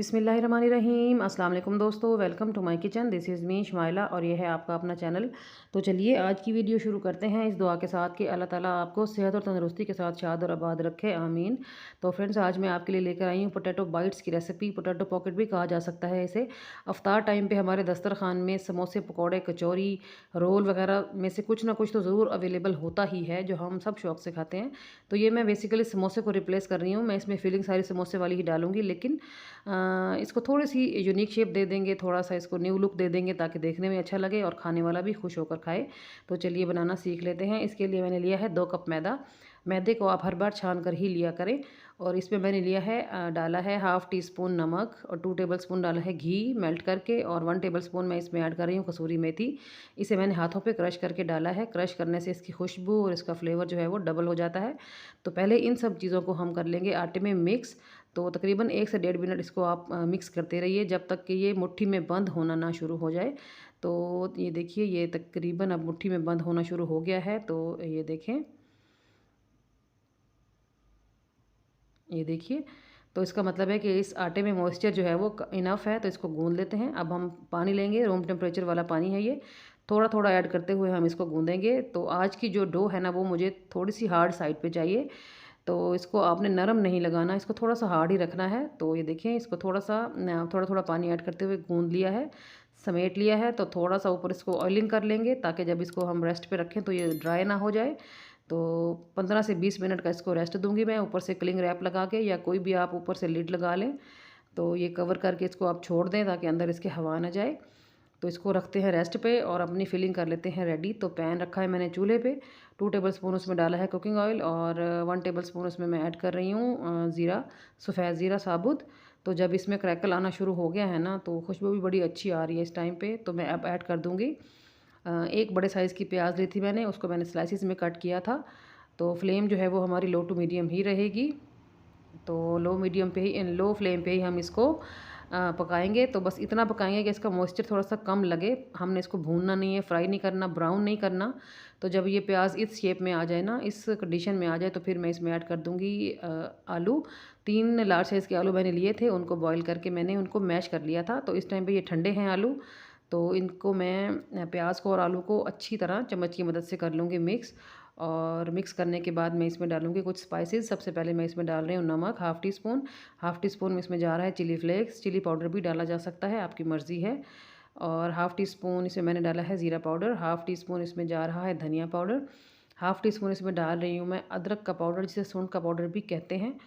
बिस्मिल्लाहिर्रहमानिर्रहीम। अस्सलाम वालेकुम दोस्तों, welcome to my kitchen. This is me Shamaila और ये है आपका अपना चैनल। तो चलिए आज की वीडियो शुरू करते हैं इस दुआ के साथ कि अल्लाह ताला आपको सेहत और तंदुरुस्ती के साथ शाद और आबाद रखे, आमीन। तो फ्रेंड्स, आज मैं आपके लिए लेकर आई हूँ पोटैटो बाइट्स की रेसिपी। पोटैटो पॉकेट भी कहा जा सकता है इसे। अफ्तार टाइम पे हमारे दस्तरखान में समोसे, पकौड़े, कचौरी, रोल वगैरह में से कुछ ना कुछ तो ज़रूर अवेलेबल होता ही है, जो हम सब शौक़ से खाते हैं। तो ये मैं बेसिकली समोसे को रिप्लेस कर रही हूँ। मैं इसमें फिलिंग सारी समोसे वाली ही डालूँगी, लेकिन इसको थोड़ी-सी यूनिक शेप दे देंगे, थोड़ा-सा इसको न्यू लुक दे देंगे ताकि देखने में अच्छा लगे और खाने वाला भी खुश होकर खाए। तो चलिए बनाना सीख लेते हैं। इसके लिए मैंने लिया है 2 कप मैदा। मैदे को आप हर बार छान कर ही लिया करें। और इसमें मैंने लिया है डाला है हाफ़ टी स्पून नमक और 2 टेबलस्पून डाला है घी मेल्ट करके, और 1 टेबलस्पून मैं इसमें ऐड कर रही हूँ कसूरी मेथी। इसे मैंने हाथों पे क्रश करके डाला है। क्रश करने से इसकी खुशबू और इसका फ्लेवर जो है वो डबल हो जाता है। तो पहले इन सब चीज़ों को हम कर लेंगे आटे में मिक्स। तो तकरीबन 1 से 1.5 मिनट इसको आप मिक्स करते रहिए जब तक कि ये मुट्ठी में बंद होना ना शुरू हो जाए। तो ये देखिए, ये तकरीबन अब मुट्ठी में बंद होना शुरू हो गया है। तो ये देखिए, तो इसका मतलब है कि इस आटे में मॉइस्चर जो है वो इनफ है। तो इसको गूंद लेते हैं। अब हम पानी लेंगे, रूम टेम्परेचर वाला पानी है ये। थोड़ा थोड़ा ऐड करते हुए हम इसको गूंदेंगे। तो आज की जो डो है ना, वो मुझे थोड़ी सी हार्ड साइड पे चाहिए। तो इसको आपने नरम नहीं लगाना, इसको थोड़ा-सा हार्ड ही रखना है। तो ये देखिए, इसको थोड़ा-थोड़ा पानी ऐड करते हुए गूँध लिया है, समेट लिया है। तो थोड़ा-सा ऊपर इसको ऑयलिंग कर लेंगे ताकि जब इसको हम रेस्ट पे रखें तो ये ड्राई ना हो जाए। तो 15 से 20 मिनट का इसको रेस्ट दूँगी मैं, ऊपर से क्लिंग रैप लगा के, या कोई भी आप ऊपर से लिड लगा लें। तो ये कवर करके इसको आप छोड़ दें ताकि अंदर इसके हवा ना जाए। तो इसको रखते हैं रेस्ट पे और अपनी फिलिंग कर लेते हैं रेडी। तो पैन रखा है मैंने चूल्हे पे, 2 टेबलस्पून उसमें डाला है कुकिंग ऑयल, और 1 टेबलस्पून उसमें मैं ऐड कर रही हूँ ज़ीरा, सफ़ेद ज़ीरा साबुत। तो जब इसमें क्रैकल आना शुरू हो गया है ना, तो खुशबू भी बड़ी अच्छी आ रही है इस टाइम पे। तो मैं अब ऐड कर दूँगी एक बड़े साइज़ की प्याज ली थी मैंने, उसको मैंने स्लाइसिस में कट किया था। तो फ्लेम जो है वो हमारी लो टू मीडियम ही रहेगी। तो लो फ्लेम पे ही हम इसको पकाएँगे। तो बस इतना पकाएँगे कि इसका मॉइस्चर थोड़ा-सा कम लगे। हमने इसको भूनना नहीं है, फ्राई नहीं करना, ब्राउन नहीं करना। तो जब ये प्याज़ इस शेप में आ जाए ना, इस कंडीशन में आ जाए, तो फिर मैं इसमें ऐड कर दूँगी आलू। 3 लार्ज साइज़ के आलू मैंने लिए थे, उनको बॉयल करके मैंने उनको मैश कर लिया था। तो इस टाइम पे ये ठंडे हैं आलू। तो इनको मैं प्याज़ को और आलू को अच्छी तरह चम्मच की मदद से कर लूँगी मिक्स। और मिक्स करने के बाद मैं इसमें डालूँगी कुछ स्पाइसेस। सबसे पहले मैं इसमें डाल रही हूँ नमक हाफ़ टी स्पून में इसमें जा रहा है चिली फ्लेक्स। चिली पाउडर भी डाला जा सकता है, आपकी मर्ज़ी है। और हाफ़ टी स्पून इसमें मैंने डाला है ज़ीरा पाउडर। हाफ़ टी स्पून इसमें जा रहा है धनिया पाउडर। हाफ़ टी स्पून इसमें डाल रही हूँ मैं अदरक का पाउडर, जिसे सूंड का पाउडर भी कहते हैं।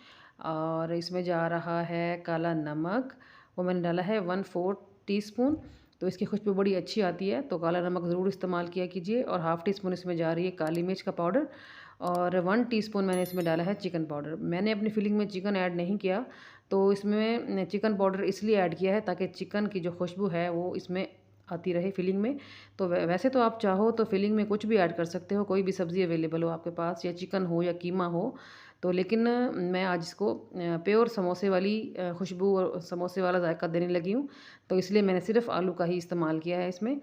और इसमें जा रहा है काला नमक, वो मैंने डाला है 1/4 टीस्पून। तो इसकी खुशबू बड़ी अच्छी आती है, तो काला नमक ज़रूर इस्तेमाल किया कीजिए। और हाफ़ टी स्पून इसमें जा रही है काली मिर्च का पाउडर, और 1 टीस्पून मैंने इसमें डाला है चिकन पाउडर। मैंने अपनी फिलिंग में चिकन ऐड नहीं किया, तो इसमें चिकन पाउडर इसलिए ऐड किया है ताकि चिकन की जो खुशबू है वो इसमें आती रहे फिलिंग में। तो वैसे तो आप चाहो तो फिलिंग में कुछ भी ऐड कर सकते हो, कोई भी सब्ज़ी अवेलेबल हो आपके पास, या चिकन हो या कीमा हो। तो लेकिन मैं आज इसको प्योर समोसे वाली खुशबू और समोसे वाला जायका देने लगी हूँ। तो इसलिए मैंने सिर्फ़ आलू का ही इस्तेमाल किया है इसमें।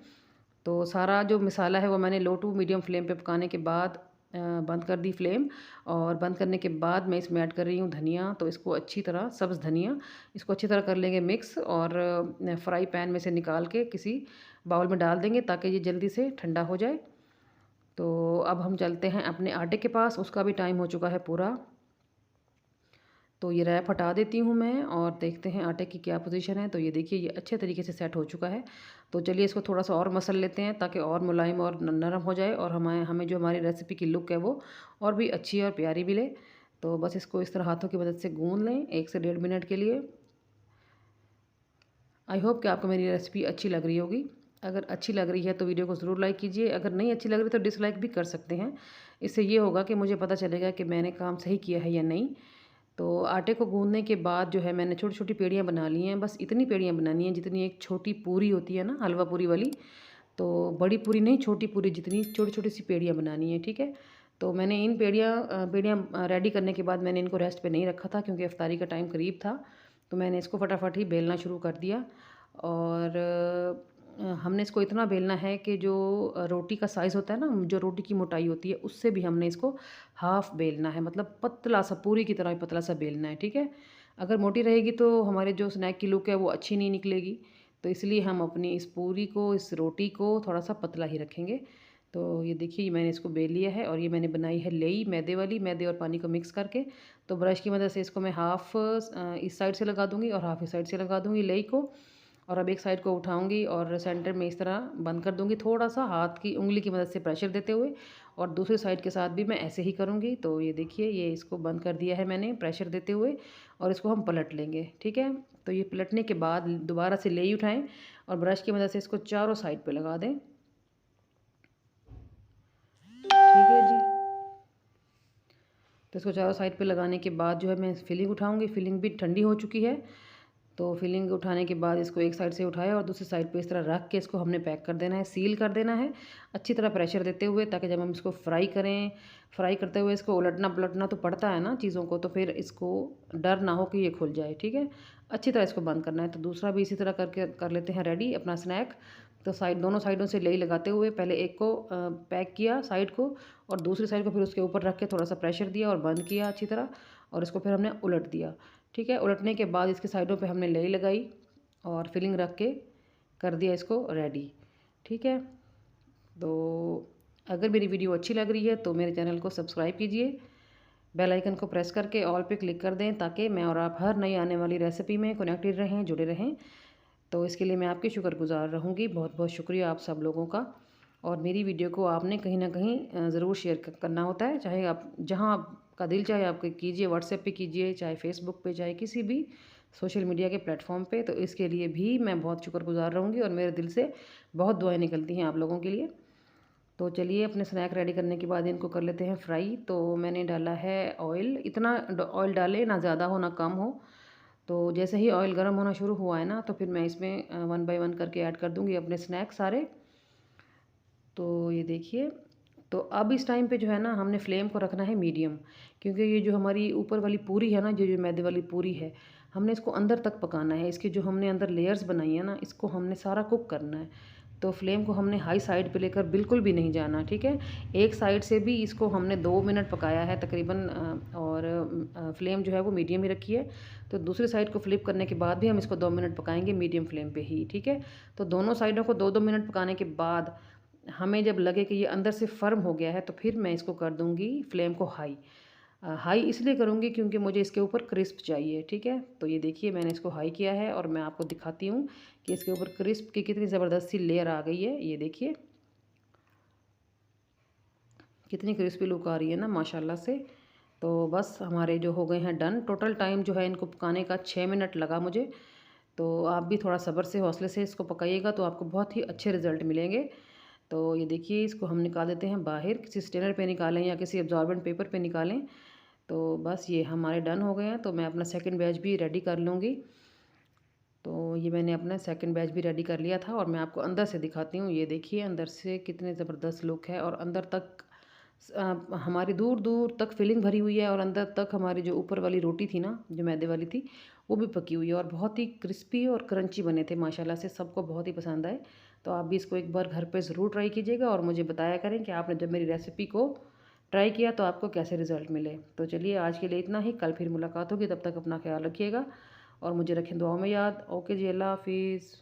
तो सारा जो मसाला है वो मैंने लो टू मीडियम फ्लेम पे पकाने के बाद बंद कर दी फ्लेम। और बंद करने के बाद मैं इसमें ऐड कर रही हूँ धनिया। तो इसको अच्छी तरह, सब्ज़ धनिया, इसको अच्छी तरह कर लेंगे मिक्स, और फ्राई पैन में से निकाल के किसी बाउल में डाल देंगे ताकि ये जल्दी से ठंडा हो जाए। तो अब हम चलते हैं अपने आटे के पास, उसका भी टाइम हो चुका है पूरा। तो ये रैप हटा देती हूँ मैं और देखते हैं आटे की क्या पोजीशन है। तो ये देखिए, ये अच्छे तरीके से सेट हो चुका है। तो चलिए इसको थोड़ा-सा और मसल लेते हैं ताकि और मुलायम और न नरम हो जाए, और हमें हमें जो हमारी रेसिपी की लुक है वो और भी अच्छी और प्यारी मिले। तो बस इसको इस तरह हाथों की मदद से गूँध लें 1 से 1.5 मिनट के लिए। आई होप कि आपको मेरी रेसिपी अच्छी लग रही होगी। अगर अच्छी लग रही है तो वीडियो को ज़रूर लाइक कीजिए, अगर नहीं अच्छी लग रही तो डिसलाइक भी कर सकते हैं। इससे ये होगा कि मुझे पता चलेगा कि मैंने काम सही किया है या नहीं। तो आटे को गूँधने के बाद जो है मैंने छोटी-छोटी पेड़ियाँ बना ली हैं। बस इतनी पेड़ियाँ बनानी हैं जितनी एक छोटी पूरी होती है ना, हलवा पूरी वाली। तो बड़ी पूरी नहीं, छोटी पूरी जितनी, छोटी-छोटी सी पेड़ियाँ बनानी है, ठीक है? तो मैंने इन पेड़ियाँ रेडी करने के बाद मैंने इनको रेस्ट पे नहीं रखा था क्योंकि इफ्तारी का टाइम करीब था। तो मैंने इसको फटाफट ही बेलना शुरू कर दिया। और हमने इसको इतना बेलना है कि जो रोटी का साइज़ होता है ना, जो रोटी की मोटाई होती है, उससे भी हमने इसको हाफ़ बेलना है, मतलब पतला सा, पूरी की तरह ही पतला सा बेलना है, ठीक है? अगर मोटी रहेगी तो हमारे जो स्नैक की लुक है वो अच्छी नहीं निकलेगी। तो इसलिए हम अपनी इस पूरी को, इस रोटी को थोड़ा सा पतला ही रखेंगे। तो ये देखिए, ये मैंने इसको बेल लिया है और ये मैंने बनाई है लेई मैदे वाली, मैदे और पानी को मिक्स करके। तो ब्रश की मदद से इसको मैं हाफ़ इस साइड से लगा दूँगी और हाफ़ इस साइड से लगा दूँगी लेई को। और अब एक साइड को उठाऊँगी और सेंटर में इस तरह बंद कर दूँगी, थोड़ा-सा हाथ की उँगली की मदद से प्रेशर देते हुए, और दूसरी साइड के साथ भी मैं ऐसे ही करूँगी। तो ये देखिए, ये इसको बंद कर दिया है मैंने प्रेशर देते हुए, और इसको हम पलट लेंगे, ठीक है। तो ये पलटने के बाद दोबारा से लेई उठाएँ और ब्रश की मदद से इसको चारों साइड पे लगा दें। ठीक है जी। तो इसको चारों साइड पे लगाने के बाद जो है मैं फिलिंग उठाऊँगी। फिलिंग भी ठंडी हो चुकी है। तो फिलिंग उठाने के बाद इसको एक साइड से उठाया और दूसरी साइड पे इस तरह रख के इसको हमने पैक कर देना है, सील कर देना है अच्छी तरह प्रेशर देते हुए, ताकि जब हम इसको फ्राई करें, फ्राई करते हुए इसको उलटना पलटना तो पड़ता है ना चीज़ों को, तो फिर इसको डर ना हो कि ये खुल जाए, ठीक है। अच्छी तरह इसको बंद करना है। तो दूसरा भी इसी तरह करके कर लेते हैं रेडी अपना स्नैक। तो दोनों साइडों से लेई लगाते हुए पहले एक को पैक किया साइड को, और दूसरी साइड को फिर उसके ऊपर रख के थोड़ा सा प्रेशर दिया और बंद किया अच्छी तरह, और इसको फिर हमने उलट दिया, ठीक है। उलटने के बाद इसके साइडों पे हमने लेई लगाई और फिलिंग रख के कर दिया इसको रेडी, ठीक है। तो अगर मेरी वीडियो अच्छी लग रही है तो मेरे चैनल को सब्सक्राइब कीजिए, बेल आइकन को प्रेस करके ऑल पे क्लिक कर दें, ताकि मैं और आप हर नई आने वाली रेसिपी में कनेक्टेड रहें, जुड़े रहें। तो इसके लिए मैं आपकी शुक्रगुजार रहूँगी। बहुत बहुत शुक्रिया आप सब लोगों का। और मेरी वीडियो को आपने कहीं ना कहीं ज़रूर शेयर करना होता है, चाहे आप जहाँ आपका दिल चाहे आप कीजिए, व्हाट्सएप पे कीजिए, चाहे फेसबुक पे, चाहे किसी भी सोशल मीडिया के प्लेटफॉर्म पे। तो इसके लिए भी मैं बहुत शुक्रगुजार रहूँगी और मेरे दिल से बहुत दुआएं निकलती हैं आप लोगों के लिए। तो चलिए, अपने स्नैक रेडी करने के बाद इनको कर लेते हैं फ्राई। तो मैंने डाला है ऑयल, इतना ऑयल डालें ना ज़्यादा हो ना कम हो। तो जैसे ही ऑयल गर्म होना शुरू हुआ है ना, तो फिर मैं इसमें वन बाय वन करके ऐड कर दूँगी अपने स्नैक सारे। तो ये देखिए, तो अब इस टाइम पे जो है ना, हमने फ्लेम को रखना है मीडियम, क्योंकि ये जो हमारी ऊपर वाली पूरी है ना, जो जो मैदे वाली पूरी है, हमने इसको अंदर तक पकाना है। इसकी जो हमने अंदर लेयर्स बनाई है ना, इसको हमने सारा कुक करना है। तो फ्लेम को हमने हाई साइड पे लेकर बिल्कुल भी नहीं जाना, ठीक है। एक साइड से भी इसको हमने 2 मिनट पकाया है तकरीबन, और फ्लेम जो है वो मीडियम ही रखी है। तो दूसरी साइड को फ्लिप करने के बाद भी हम इसको 2 मिनट पकाएंगे मीडियम फ्लेम पे ही, ठीक है। तो दोनों साइडों को 2-2 मिनट पकाने के बाद हमें जब लगे कि ये अंदर से फर्म हो गया है, तो फिर मैं इसको कर दूँगी फ्लेम को हाई। हाई इसलिए करूँगी क्योंकि मुझे इसके ऊपर क्रिस्प चाहिए, ठीक है। तो ये देखिए, मैंने इसको हाई किया है और मैं आपको दिखाती हूँ कि इसके ऊपर क्रिस्प की कितनी ज़बरदस्त सी लेयर आ गई है। ये देखिए, कितनी क्रिस्पी लुक आ रही है ना माशाल्लाह से। तो बस हमारे जो हो गए हैं डन। टोटल टाइम जो है इनको पकाने का 6 मिनट लगा मुझे। तो आप भी थोड़ा सब्र से, हौसले से इसको पकाइएगा तो आपको बहुत ही अच्छे रिज़ल्ट मिलेंगे। तो ये देखिए, इसको हम निकाल देते हैं बाहर, किसी स्टेनर पे निकालें या किसी अब्जॉर्बेंट पेपर पे निकालें। तो बस ये हमारे डन हो गए हैं। तो मैं अपना सेकंड बैच भी रेडी कर लूँगी। तो ये मैंने अपना सेकंड बैच भी रेडी कर लिया था और मैं आपको अंदर से दिखाती हूँ। ये देखिए, अंदर से कितने ज़बरदस्त लुक है, और अंदर तक हमारी दूर दूर तक फिलिंग भरी हुई है, और अंदर तक हमारी जो ऊपर वाली रोटी थी ना, जो मैदे वाली थी, वो भी पकी हुई है, और बहुत ही क्रिस्पी और क्रंची बने थे माशाल्लाह से। सबको बहुत ही पसंद आए। तो आप भी इसको एक बार घर पे ज़रूर ट्राई कीजिएगा और मुझे बताया करें कि आपने जब मेरी रेसिपी को ट्राई किया तो आपको कैसे रिज़ल्ट मिले। तो चलिए, आज के लिए इतना ही। कल फिर मुलाकात होगी, तब तक अपना ख्याल रखिएगा और मुझे रखें दुआओं में याद। ओके जी, अल्लाह हाफिज़।